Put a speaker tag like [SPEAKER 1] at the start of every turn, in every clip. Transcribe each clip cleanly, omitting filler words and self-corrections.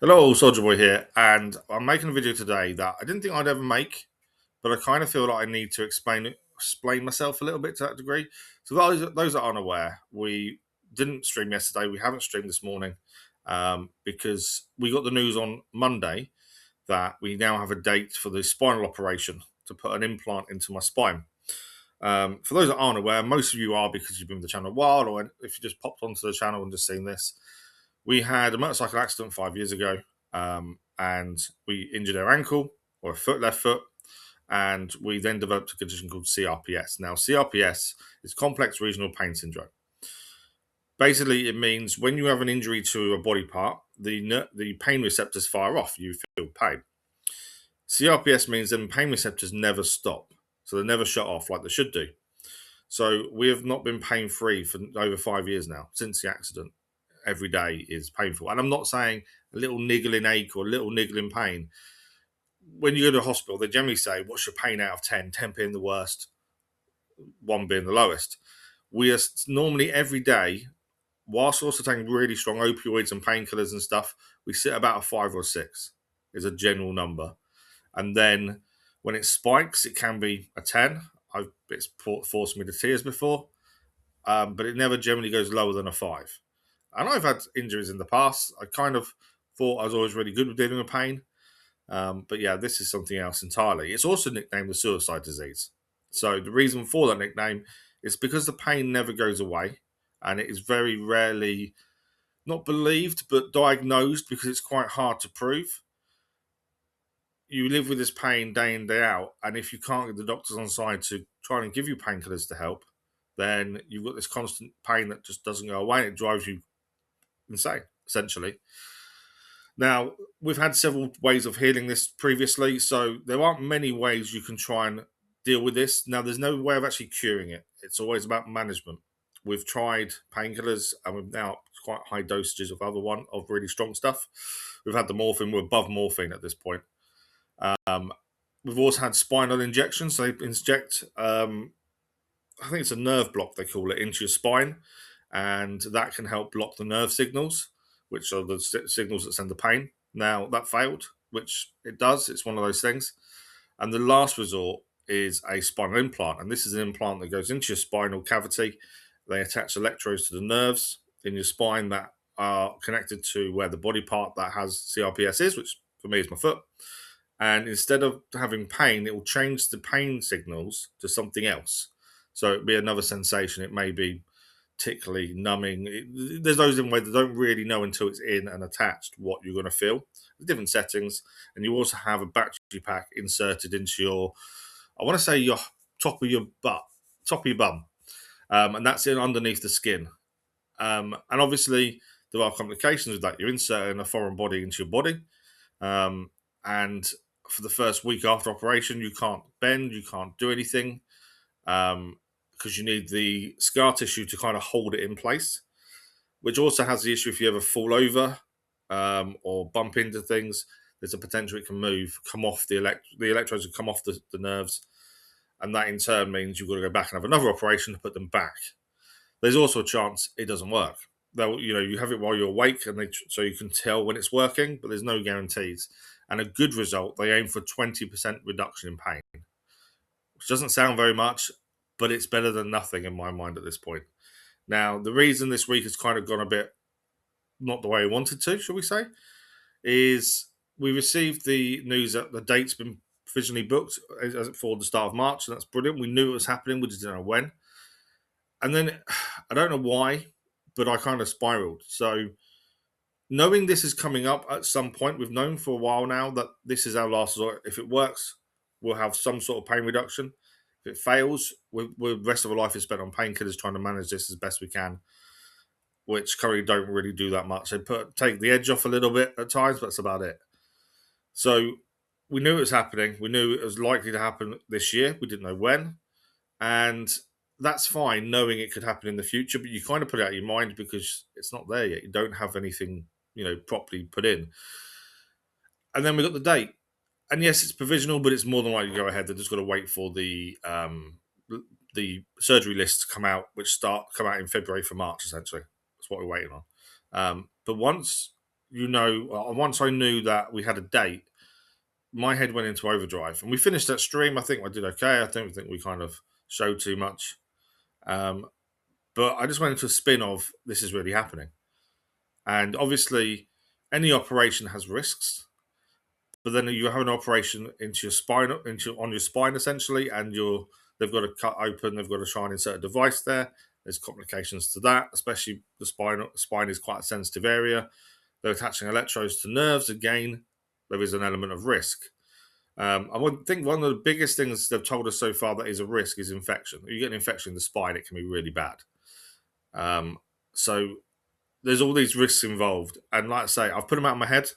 [SPEAKER 1] Hello, Soldier Boy here, and I'm making a video today that I didn't think I'd ever make, but I kind of feel like I need to explain myself a little bit to that degree. So those that aren't aware, we didn't stream yesterday. We haven't streamed this morning because we got the news on Monday that we now have a date for the spinal operation to put an implant into my spine. For those that aren't aware, most of you are because you've been with the channel a while, or if you just popped onto the channel and just seen this. We had a motorcycle accident 5 years ago, and we injured our ankle or a left foot, and we then developed a condition called CRPS. Now, CRPS is complex regional pain syndrome. Basically, it means when you have an injury to a body part, the pain receptors fire off. You feel pain. CRPS means then pain receptors never stop, so they never shut off like they should do. So we have not been pain free for over 5 years now since the accident. Every day is painful. And I'm not saying a little niggling ache or a little niggling pain. When you go to the hospital, they generally say, what's your pain out of 10? 10 being the worst, 1 being the lowest. We are normally every day, whilst also taking really strong opioids and painkillers and stuff, we sit about a 5 or 6 is a general number. And then when it spikes, it can be a 10. It's forced me to tears before, but it never generally goes lower than a 5. And I've had injuries in the past. I kind of thought I was always really good with dealing with pain. But yeah, this is something else entirely. It's also nicknamed the suicide disease. So the reason for that nickname is because the pain never goes away, and it is very rarely not believed but diagnosed because it's quite hard to prove. You live with this pain day in, day out, and if you can't get the doctors on side to try and give you painkillers to help, then you've got this constant pain that just doesn't go away, and it drives you insane, essentially. Now, we've had several ways of healing this previously, so there aren't many ways you can try and deal with this. Now, there's no way of actually curing it. It's always about management. We've tried painkillers, and we've now quite high dosages of of really strong stuff. We've had the morphine. We're above morphine at this point. Um, we've also had spinal injections. So they inject, I think it's a nerve block they call it, into your spine, and that can help block the nerve signals, which are the signals that send the pain. Now that failed, which it does. It's one of those things. And the last resort is a spinal implant, and this is an implant that goes into your spinal cavity. They attach electrodes to the nerves in your spine that are connected to where the body part that has CRPS is, which for me is my foot. And instead of having pain, it will change the pain signals to something else. So it'd be another sensation. It may be tickly, numbing. There's those in way that don't really know until it's in and attached what you're going to feel. There's different settings, and you also have a battery pack inserted into your, I want to say your top of your butt, top of your bum, and that's in underneath the skin. And obviously there are complications with that. You're inserting a foreign body into your body, and for the first week after operation, you can't bend, you can't do anything. Because you need the scar tissue to kind of hold it in place, which also has the issue if you ever fall over or bump into things, there's a potential it can move, come off the electrodes will come off the nerves, and that in turn means you've got to go back and have another operation to put them back. There's also a chance it doesn't work. They'll, you have it while you're awake, and so you can tell when it's working, but there's no guarantees. And a good result, they aim for 20% reduction in pain, which doesn't sound very much, but it's better than nothing in my mind at this point. Now, the reason this week has kind of gone a bit not the way I wanted to, shall we say, is we received the news that the date's been provisionally booked as for the start of March, and that's brilliant. We knew it was happening, we just didn't know when. And then I don't know why, but I kind of spiraled. So knowing this is coming up at some point, we've known for a while now that this is our last resort. If it works, we'll have some sort of pain reduction. If it fails, the rest of our life is spent on painkillers trying to manage this as best we can, which currently don't really do that much. They take the edge off a little bit at times, but that's about it. So we knew it was happening. We knew it was likely to happen this year. We didn't know when. And that's fine, knowing it could happen in the future, but you kind of put it out of your mind because it's not there yet. You don't have anything, properly put in. And then we got the date. And yes, it's provisional, but it's more than likely to go ahead. They've just got to wait for the surgery lists to come out, which come out in February for March, essentially. That's what we're waiting on. But once once I knew that we had a date, my head went into overdrive, and we finished that stream. I think I did okay. I don't think we kind of showed too much, um, but I just went into a spin of this is really happening, and obviously, any operation has risks. But then you have an operation into your spine, on your spine essentially, and they've got to cut open, they've got to try and insert a device there. There's complications to that, especially the spine. Spine is quite a sensitive area. They're attaching electrodes to nerves. Again, there is an element of risk. I would think one of the biggest things they've told us so far that is a risk is infection. If you get an infection in the spine, it can be really bad. So there's all these risks involved, and like I say, I've put them out of my head.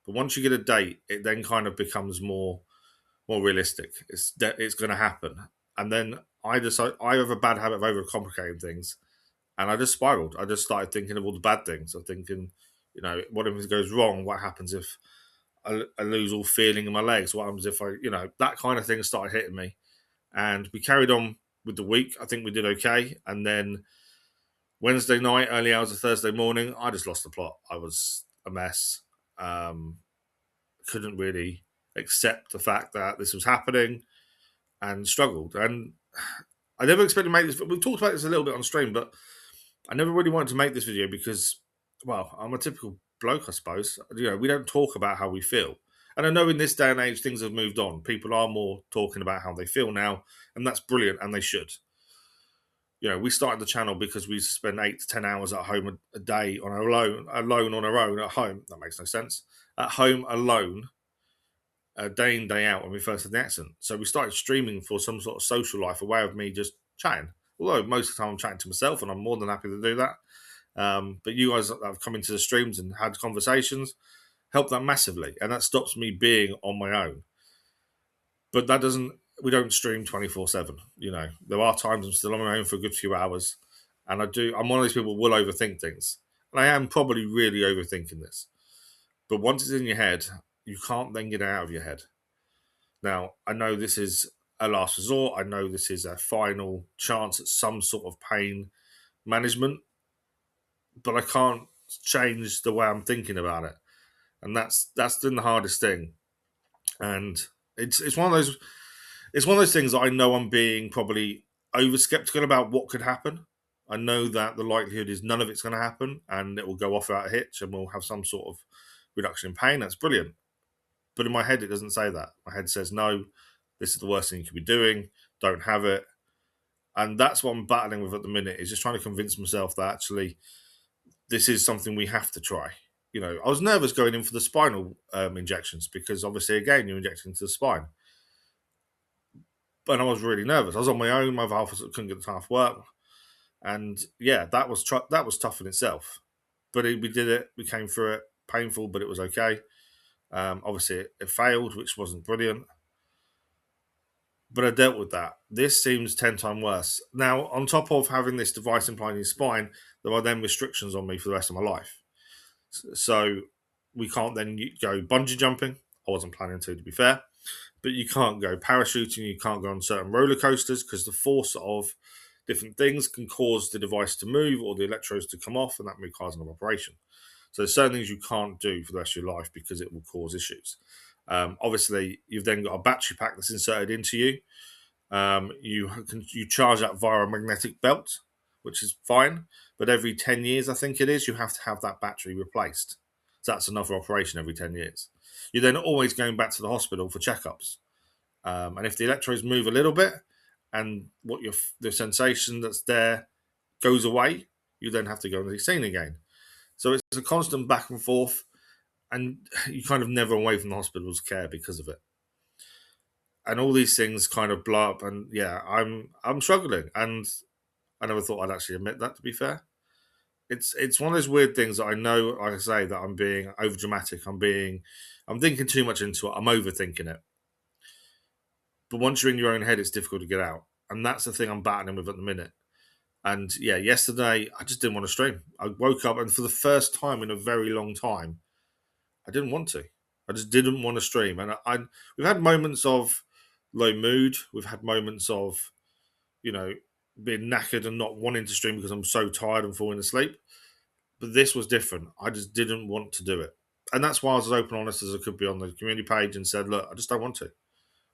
[SPEAKER 1] But once you get a date, it then kind of becomes more realistic. It's going to happen, and then I have a bad habit of overcomplicating things, and I just spiraled. I just started thinking of all the bad things. I'm thinking, what if it goes wrong? What happens if I lose all feeling in my legs? What happens if that kind of thing started hitting me? And we carried on with the week. I think we did okay, and then Wednesday night, early hours of Thursday morning, I just lost the plot. I was a mess. Couldn't really accept the fact that this was happening and struggled. And I never expected to make this. We've talked about this a little bit on stream, but I never really wanted to make this video because, well, I'm a typical bloke, I suppose. We don't talk about how we feel. And I know in this day and age, things have moved on. People are more talking about how they feel now, and that's brilliant, and they should. We started the channel because we used to spend 8 to 10 hours at home a day alone on our own at home. That makes no sense. At home alone, day in, day out when we first had the accident. So we started streaming for some sort of social life, a way of me just chatting. Although most of the time I'm chatting to myself, and I'm more than happy to do that. But you guys that have come into the streams and had conversations help that massively, and that stops me being on my own. But that doesn't. We don't stream 24/7. There are times I'm still on my own for a good few hours, and I'm one of these people who will overthink things, and I am probably really overthinking this. But once it's in your head, you can't then get it out of your head. Now, I know this is a last resort. I know this is a final chance at some sort of pain management, but I can't change the way I'm thinking about it, and that's been the hardest thing. And it's one of those things that I know I'm being probably over skeptical about what could happen. I know that the likelihood is none of it's going to happen, and it will go off without a hitch, and we'll have some sort of reduction in pain. That's brilliant. But in my head, it doesn't say that. My head says, no, this is the worst thing you could be doing. Don't have it. And that's what I'm battling with at the minute, is just trying to convince myself that actually this is something we have to try. I was nervous going in for the spinal injections because obviously, again, you're injecting into the spine. But I was really nervous. I was on my own. My valve couldn't get the time off work. And yeah, that was tough in itself. But we did it. We came through it. Painful, but it was okay. Obviously, it failed, which wasn't brilliant. But I dealt with that. This seems 10 times worse. Now, on top of having this device implanted in your spine, there are then restrictions on me for the rest of my life. So we can't then go bungee jumping. I wasn't planning to be fair. But you can't go parachuting. You can't go on certain roller coasters because the force of different things can cause the device to move or the electrodes to come off, and that requires an operation. So there's certain things you can't do for the rest of your life because it will cause issues. Obviously, you've then got a battery pack that's inserted into you. You charge that via a magnetic belt, which is fine. But every 10 years, I think it is, you have to have that battery replaced. So that's another operation every 10 years. You're then always going back to the hospital for checkups. And if the electrodes move a little bit and the sensation that's there goes away, you then have to go and be seen again. So it's a constant back and forth, and you kind of never away from the hospital's care because of it. And all these things kind of blow up, and yeah, I'm struggling, and I never thought I'd actually admit that. To be fair, it's one of those weird things that I know, like I say, that I'm being over dramatic. I'm thinking too much into it. I'm overthinking it. But once you're in your own head, it's difficult to get out, and that's the thing I'm battling with at the minute. And yeah, yesterday I just didn't want to stream. I woke up, and for the first time in a very long time, I didn't want to. I just didn't want to stream. And we've had moments of low mood. We've had moments of, being knackered and not wanting to stream because I'm so tired and falling asleep. But this was different. I just didn't want to do it. And that's why I was as open and honest as I could be on the community page and said, look, I just don't want to.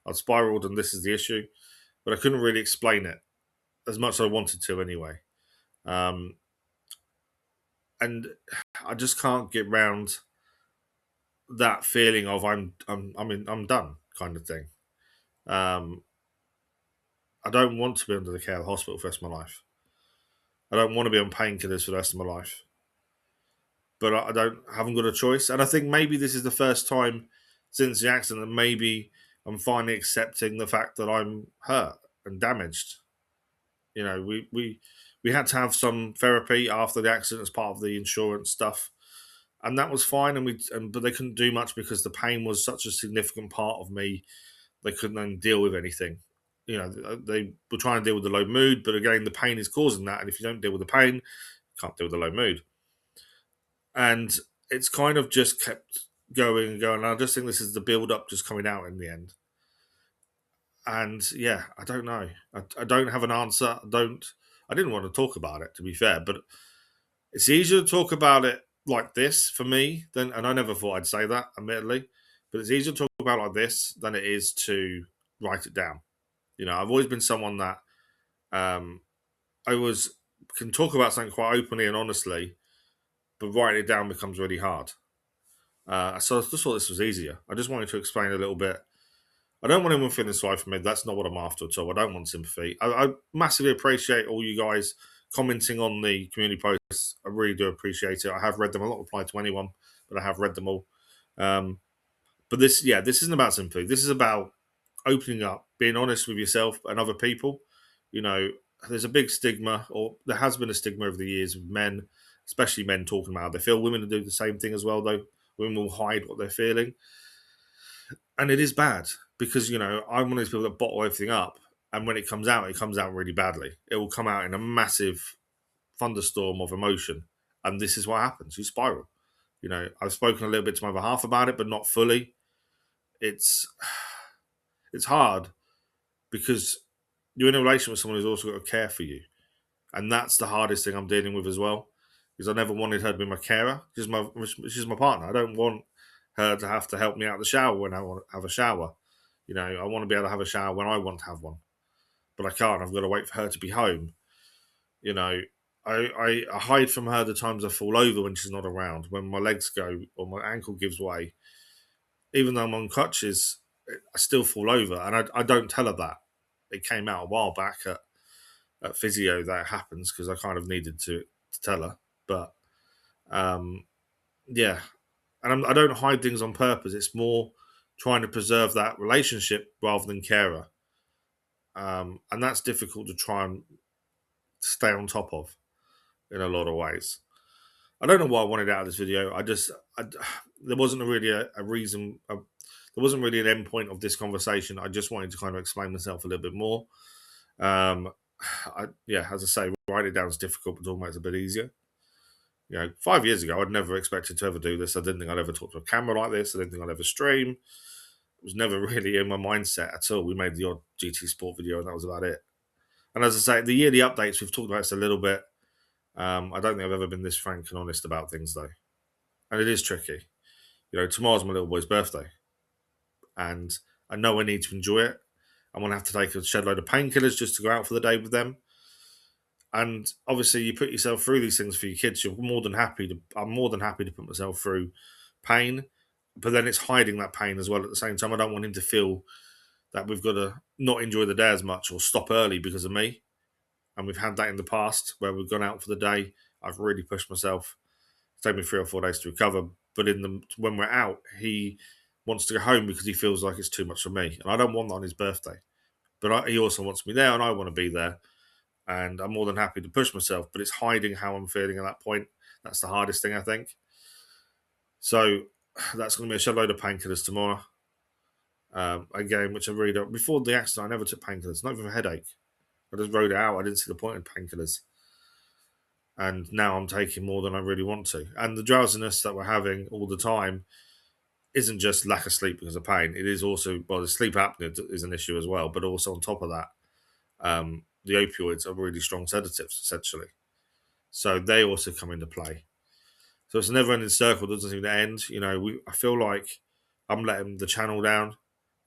[SPEAKER 1] I've spiraled and this is the issue. But I couldn't really explain it as much as I wanted to anyway. Um, and I just can't get round that feeling of I'm done kind of thing. Um, I don't want to be under the care of the hospital for the rest of my life. I don't want to be on painkillers for the rest of my life. But I haven't got a choice. And I think maybe this is the first time since the accident that maybe I'm finally accepting the fact that I'm hurt and damaged. You know, we had to have some therapy after the accident as part of the insurance stuff, and that was fine. But they couldn't do much because the pain was such a significant part of me. They couldn't then deal with anything. You know, they were trying to deal with the low mood, but again, the pain is causing that. And if you don't deal with the pain, you can't deal with the low mood. And it's kind of just kept going and going. And I just think this is the build up just coming out in the end. And yeah, I don't know. I don't have an answer. I didn't want to talk about it, to be fair, but it's easier to talk about it like this for me than, and I never thought I'd say that, admittedly, but it's easier to talk about it like this than it is to write it down. You know, I've always been someone that um, I was can talk about something quite openly and honestly, but writing it down becomes really hard. So I just thought this was easier. I just wanted to explain a little bit. I don't want anyone feeling sorry for me. That's not what I'm after at all. I don't want sympathy. I massively appreciate all you guys commenting on the community posts. I really do appreciate it. I have read them. I'm not replied to anyone, but I have read them all. But this isn't about sympathy. This is about opening up, being honest with yourself and other people. You know, there's a big stigma, or there has been a stigma over the years of men, especially men, talking about how they feel. Women do the same thing as well, though. Women will hide what they're feeling, and it is bad because I'm one of those people that bottle everything up, and when it comes out really badly. It will come out in a massive thunderstorm of emotion, and this is what happens. You spiral. I've spoken a little bit to my other half about it, but not fully. It's it's hard because you're in a relationship with someone who's also got to care for you, and that's the hardest thing I'm dealing with as well. Because I never wanted her to be my carer. She's my partner. I don't want her to have to help me out of the shower when I want to have a shower. I want to be able to have a shower when I want to have one, but I can't. I've got to wait for her to be home. You know, I hide from her the times I fall over when she's not around, when my legs go or my ankle gives way. Even though I'm on crutches, I still fall over, and I don't tell her that. It came out a while back at physio that happens because I kind of needed to tell her. But yeah, and I don't hide things on purpose. It's more trying to preserve that relationship rather than carer, and that's difficult to try and stay on top of in a lot of ways. I don't know what I wanted out of this video. There wasn't really a reason. There wasn't really an end point of this conversation. I just wanted to kind of explain myself a little bit more. As I say, writing it down is difficult, but talking about it's a bit easier. 5 years ago, I'd never expected to ever do this. I didn't think I'd ever talk to a camera like this. I didn't think I'd ever stream. It was never really in my mindset at all. We made the odd GT Sport video, and that was about it. And as I say, the yearly updates, we've talked about this a little bit. I don't think I've ever been this frank and honest about things, though. And it is tricky. Tomorrow's my little boy's birthday. And I know I need to enjoy it. I'm going to have to take a shed load of painkillers just to go out for the day with them. And obviously, you put yourself through these things for your kids. I'm more than happy to put myself through pain, but then it's hiding that pain as well at the same time. I don't want him to feel that we've got to not enjoy the day as much or stop early because of me. And we've had that in the past where we've gone out for the day. I've really pushed myself. It's taken me 3 or 4 days to recover. But when we're out, he wants to go home because he feels like it's too much for me. And I don't want that on his birthday. But he also wants me there, and I want to be there. And I'm more than happy to push myself. But it's hiding how I'm feeling at that point. That's the hardest thing, I think. So that's going to be a shed load of painkillers tomorrow. Again, which I really don't. Before the accident, I never took painkillers, not even for a headache. I just wrote it out. I didn't see the point in painkillers. And now I'm taking more than I really want to. And the drowsiness that we're having all the time isn't just lack of sleep because of pain. It is also, the sleep apnea is an issue as well. But also on top of that, the opioids are really strong sedatives, essentially. So they also come into play. So it's a never-ending circle. Doesn't seem to end. I feel like I'm letting the channel down.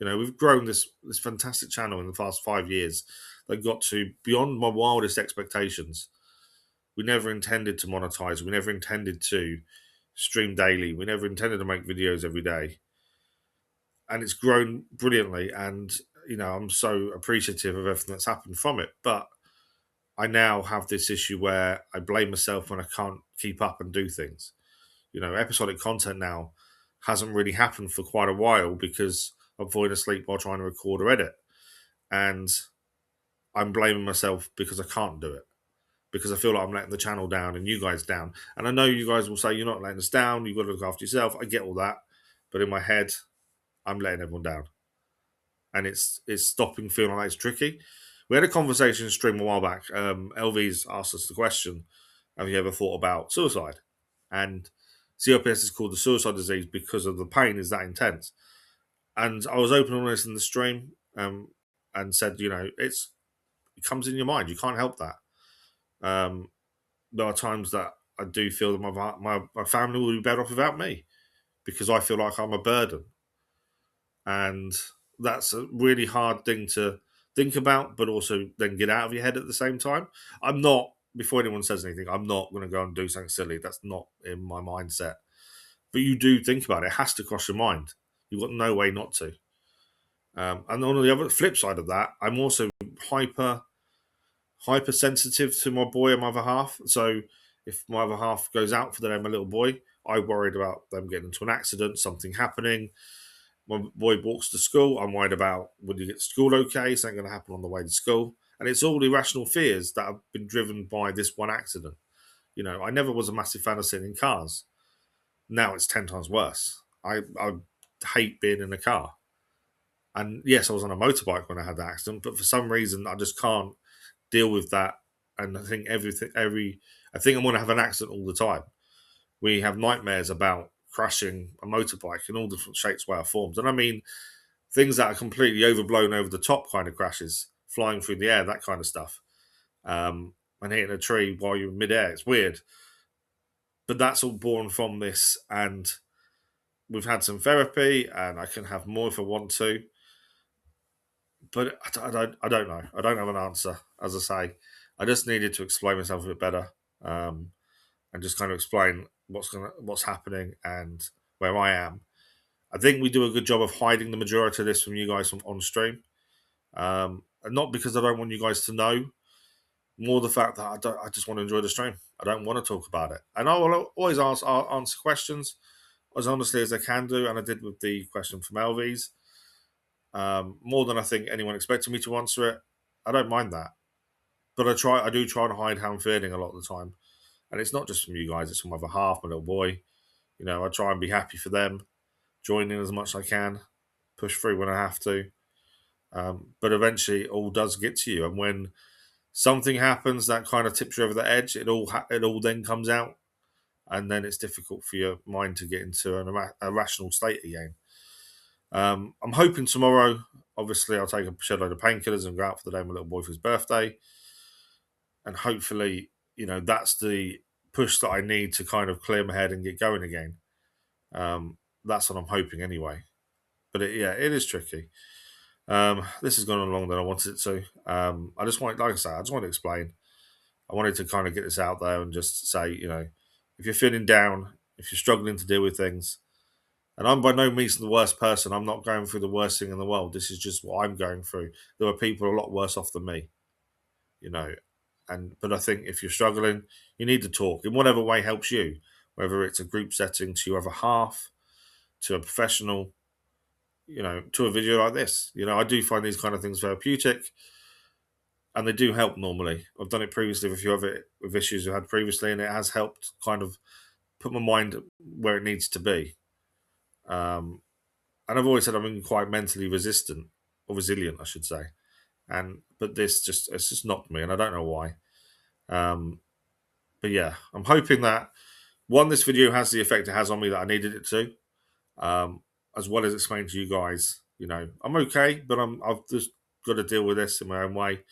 [SPEAKER 1] We've grown this fantastic channel in the past 5 years that got to beyond my wildest expectations. We never intended to monetize. We never intended to stream daily. We never intended to make videos every day. And it's grown brilliantly. And, I'm so appreciative of everything that's happened from it. But I now have this issue where I blame myself when I can't keep up and do things. Episodic content now hasn't really happened for quite a while because I'm falling asleep while trying to record or edit. And I'm blaming myself because I can't do it. Because I feel like I'm letting the channel down and you guys down. And I know you guys will say you're not letting us down, you've got to look after yourself. I get all that. But in my head, I'm letting everyone down. And it's stopping feeling like it's tricky. We had a conversation stream a while back. LV's asked us the question, have you ever thought about suicide? And COPS is called the suicide disease because of the pain is that intense. And I was open on this in the stream and said, it comes in your mind. You can't help that. There are times that I do feel that my family will be better off without me because I feel like I'm a burden. And that's a really hard thing to think about, but also then get out of your head at the same time. I'm not, before anyone says anything, I'm not going to go and do something silly. That's not in my mindset. But you do think about it. It has to cross your mind. You've got no way not to. And on the other flip side of that, I'm also hypersensitive to my boy and my other half. So if my other half goes out for the day, my little boy, I worried about them getting into an accident, something happening. My boy walks to school. I'm worried about will he get to school okay? Something going to happen on the way to school. And it's all irrational fears that have been driven by this one accident. I never was a massive fan of sitting in cars. Now it's 10 times worse. I hate being in a car. And yes, I was on a motorbike when I had the accident, but for some reason I just can't deal with that. And I think I think I'm going to have an accident all the time. We have nightmares about crashing a motorbike in all different shapes, way, or forms. And I mean things that are completely overblown, over the top kind of crashes, flying through the air, that kind of stuff, and hitting a tree while you're in midair. It's weird, but that's all born from this. And we've had some therapy, and I can have more if I want to. But I don't know. I don't have an answer. As I say, I just needed to explain myself a bit better, and just kind of explain what's happening and where I am. I think we do a good job of hiding the majority of this from you guys on stream, and not because I don't want you guys to know. More the fact that I just want to enjoy the stream. I don't want to talk about it, and I will always answer questions as honestly as I can do, and I did with the question from LV's. More than I think anyone expected me to answer it. I don't mind that, but I do try to hide how I'm feeling a lot of the time, and it's not just from you guys; it's from my other half, my little boy. I try and be happy for them, join in as much as I can, push through when I have to, but eventually it all does get to you, and when something happens that kind of tips you over the edge, it all then comes out, and then it's difficult for your mind to get into a rational state again. I'm hoping tomorrow, obviously, I'll take a shed load of painkillers and go out for the day with my little boy for his birthday. And hopefully, that's the push that I need to kind of clear my head and get going again. That's what I'm hoping anyway. But it is tricky. This has gone on longer than I wanted it to. I just want to explain. I wanted to kind of get this out there and just say, if you're feeling down, if you're struggling to deal with things, and I'm by no means the worst person. I'm not going through the worst thing in the world. This is just what I'm going through. There are people a lot worse off than me, but I think if you're struggling, you need to talk in whatever way helps you, whether it's a group setting to your other half, to a professional, to a video like this. I do find these kind of things therapeutic, and they do help normally. I've done it previously with a few other with issues I've had previously, and it has helped kind of put my mind where it needs to be. And I've always said I'm quite mentally resistant or resilient, I should say. But it's just knocked me, and I don't know why. But yeah, I'm hoping that this video has the effect it has on me that I needed it to, as well as explain to you guys. I'm okay, but I've just got to deal with this in my own way.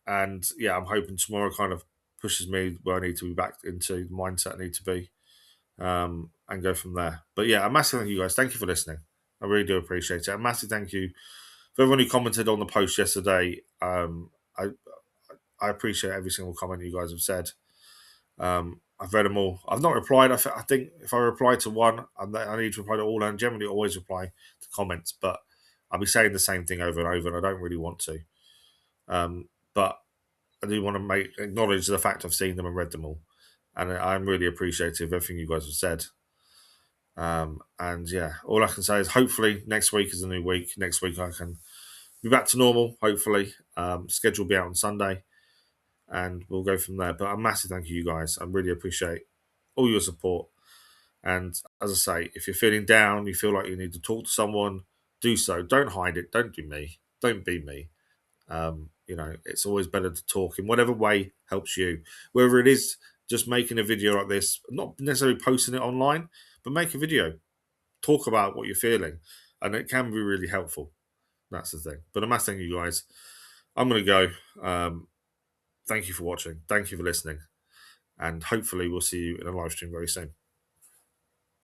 [SPEAKER 1] And yeah, I'm hoping tomorrow kind of pushes me where I need to be back into the mindset I need to be. and go from there. But yeah, a massive thank you guys. Thank you for listening. I really do appreciate it. A massive thank you for everyone who commented on the post yesterday. I appreciate every single comment you guys have said. I've read them all. I've not replied. I think if I reply to one, I need to reply to all, and generally always reply to comments. But I'll be saying the same thing over and over, and I don't really want to. But I do want to acknowledge the fact I've seen them and read them all, and I'm really appreciative of everything you guys have said. And yeah, all I can say is hopefully next week is a new week. Next week I can be back to normal. Hopefully, schedule will be out on Sunday, and we'll go from there. But a massive thank you guys. I really appreciate all your support. And as I say, if you're feeling down, you feel like you need to talk to someone, do so. Don't hide it. Don't do me. Don't be me. It's always better to talk in whatever way helps you. Whether it is just making a video like this, not necessarily posting it online, but make a video. Talk about what you're feeling. And it can be really helpful. That's the thing. But a massive thank you guys. I'm going to go. Thank you for watching. Thank you for listening. And hopefully we'll see you in a live stream very soon.